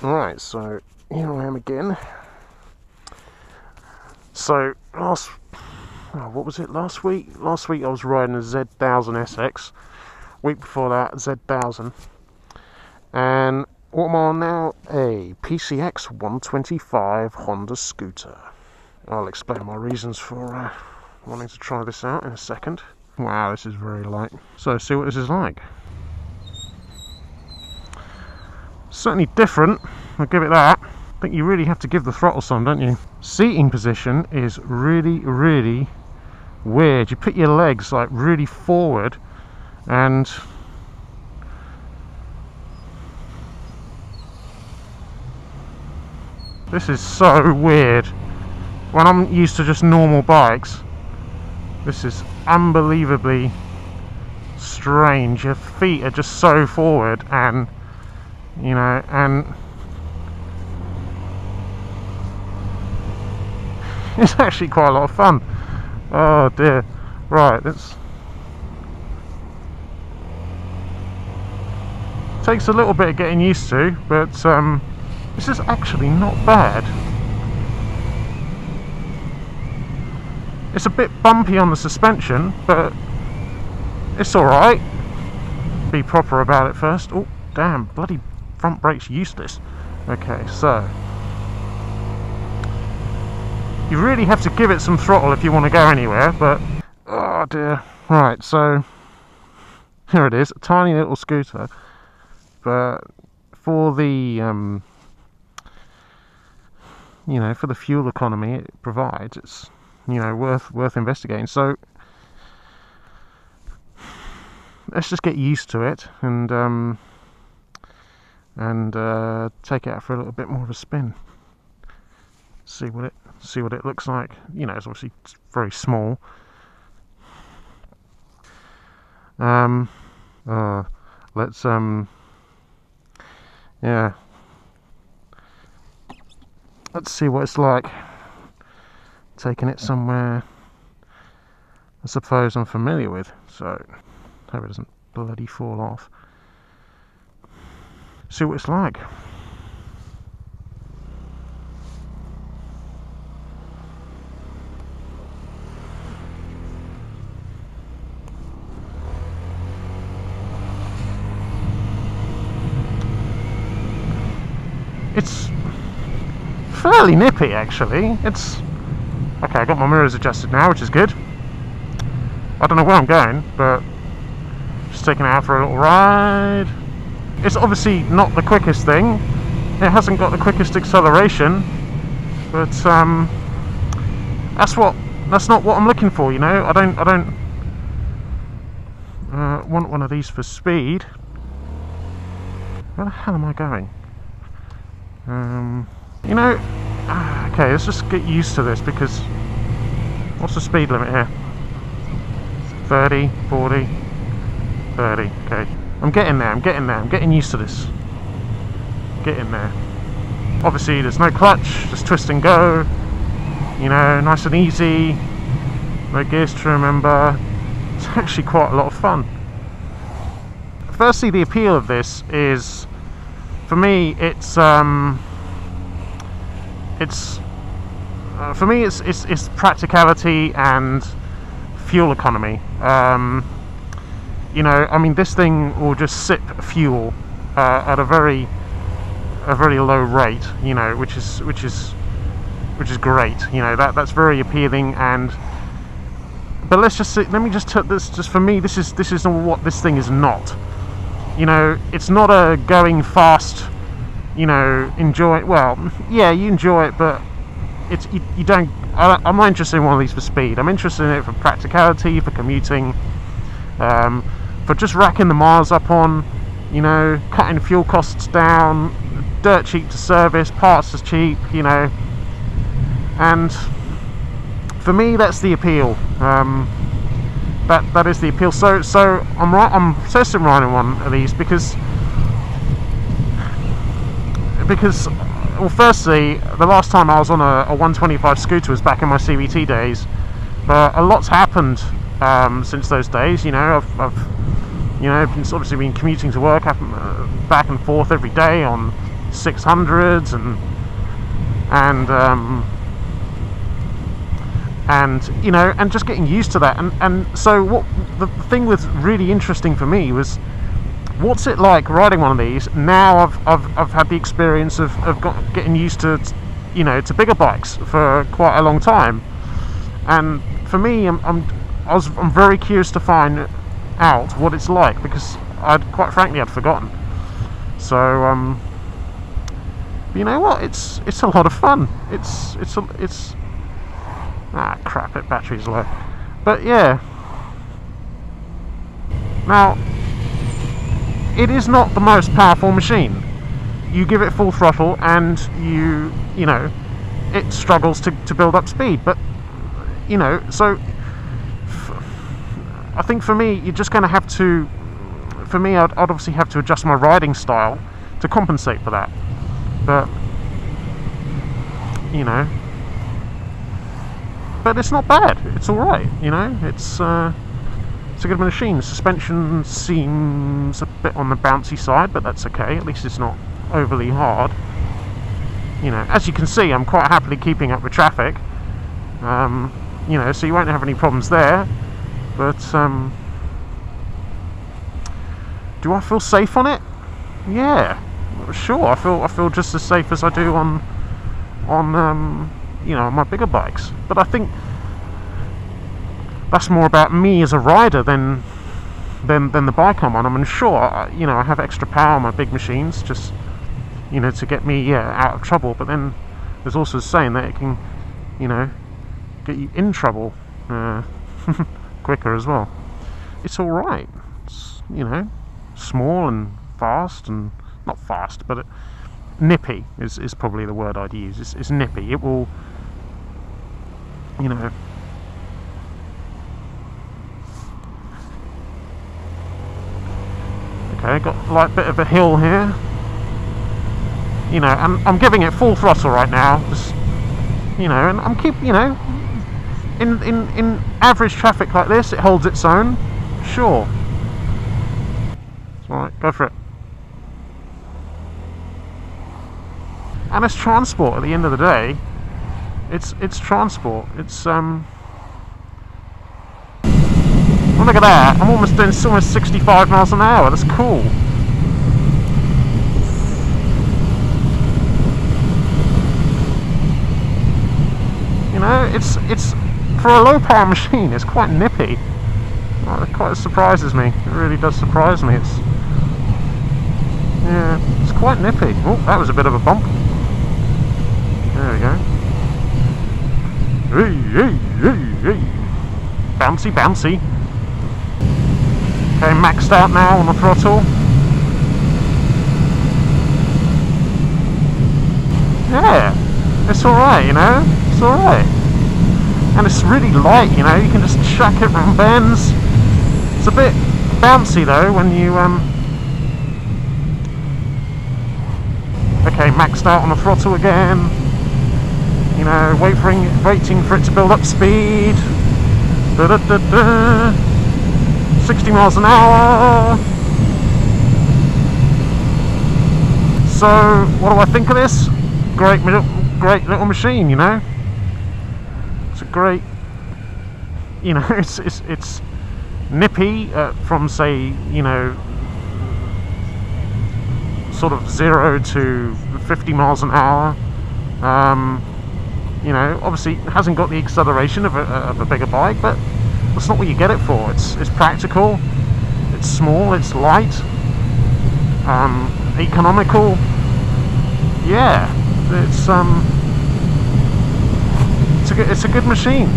Alright, so here I am again. So what was it, last week? Last week I was riding a Z1000 SX. Week before that, Z1000. And what am I on now? A PCX 125 Honda scooter. I'll explain my reasons for wanting to try this out in a second. Wow, this is very light. So, see what this is like. Certainly different, I'll give it that. I think you really have to give the throttle some, don't you? Seating position is really, really weird. You put your legs like really forward and this is so weird. When I'm used to just normal bikes, this is unbelievably strange. Your feet are just so forward and you know, and it's actually quite a lot of fun. Oh dear. Right, this takes a little bit of getting used to, but this is actually not bad. It's a bit bumpy on the suspension, but it's alright. Be proper about it first. Oh damn, bloody front brake's useless. Okay, so you really have to give it some throttle if you want to go anywhere, but oh dear. Right, so here it is, a tiny little scooter, but for the you know, for the fuel economy it provides, it's, you know, worth investigating. So let's just get used to it and take it out for a little bit more of a spin. See what it looks like. You know, it's obviously very small. Let's yeah. Let's see what it's like. Taking it somewhere I suppose I'm familiar with, so hope it doesn't bloody fall off. See what it's like. It's fairly nippy actually. It's okay, I got my mirrors adjusted now, which is good. I don't know where I'm going, but just taking it out for a little ride. It's obviously not the quickest thing. It hasn't got the quickest acceleration, but that's not what I'm looking for, you know. I don't want one of these for speed. Where the hell am I going? You know, okay, let's just get used to this, because what's the speed limit here? 30, 40, 30, okay. I'm getting there, I'm getting used to this. Getting there. Obviously there's no clutch, just twist and go. You know, nice and easy. No gears to remember. It's actually quite a lot of fun. Firstly, the appeal of this is, for me, it's practicality and fuel economy. You know, I mean, this thing will just sip fuel at a very low rate. You know, which is great. You know, that's very appealing. And but let me just take this. Just for me, this is what this thing is not. You know, it's not a going fast. You know, enjoy. Well, yeah, you enjoy it, but it's you don't. I'm not interested in one of these for speed. I'm interested in it for practicality, for commuting. For just racking the miles up on, you know, cutting fuel costs down, dirt cheap to service, parts are cheap, you know, and for me that's the appeal. That is the appeal. So I'm testing riding one of these because well, firstly, the last time I was on a 125 scooter was back in my CVT days, but a lot's happened since those days. You know, I've you know, obviously been commuting to work back and forth every day on 600s and you know, and just getting used to that. And so what the thing was really interesting for me was, what's it like riding one of these now I've had the experience of getting used to, you know, to bigger bikes for quite a long time. And for me, I'm very curious to find out what it's like, because quite frankly I'd forgotten. So you know what, it's a lot of fun. It's crap, it battery's low. But yeah, now it is not the most powerful machine. You give it full throttle and you know, it struggles to build up speed. But you know, so I think for me, you're just going to have to, for me, I'd obviously have to adjust my riding style to compensate for that. But you know, but it's not bad. It's all right. You know, it's a good machine. The suspension seems a bit on the bouncy side, but that's okay. At least it's not overly hard. You know, as you can see, I'm quite happily keeping up with traffic. You know, so you won't have any problems there. But do I feel safe on it? Yeah, sure. I feel just as safe as I do on you know, my bigger bikes. But I think that's more about me as a rider than the bike I'm on. I mean, sure, you know, I have extra power on my big machines, just, you know, to get me out of trouble. But then there's also a saying that it can, you know, get you in trouble quicker as well. It's all right. It's, you know, small and fast, and not fast, but nippy is probably the word I'd use. It's nippy. It will, you know, okay, got a light bit of a hill here, you know, and I'm giving it full throttle right now, just, you know, and I'm you know, in average traffic like this, it holds its own, sure. It's alright, go for it. And it's transport at the end of the day. It's transport. It's well, look at that. I'm almost doing almost 65 miles an hour. That's cool. You know, it's for a low power machine, it's quite nippy. Well, it quite surprises me. It really does surprise me. Yeah, it's quite nippy. Oh, that was a bit of a bump. There we go. Hey, hey, hey, hey. Bouncy, bouncy. Okay, maxed out now on the throttle. Yeah, it's alright, you know, it's alright. And it's really light, you know, you can just chuck it round bends. It's a bit bouncy though when you, okay, maxed out on the throttle again. You know, waiting for it to build up speed. 60 miles an hour. So, what do I think of this? Great little machine, you know. It's a great, you know, it's nippy from, say, you know, sort of 0 to 50 miles an hour. You know, obviously it hasn't got the acceleration of a bigger bike, but that's not what you get it for. It's practical, it's small, it's light, economical. Yeah, it's a good machine.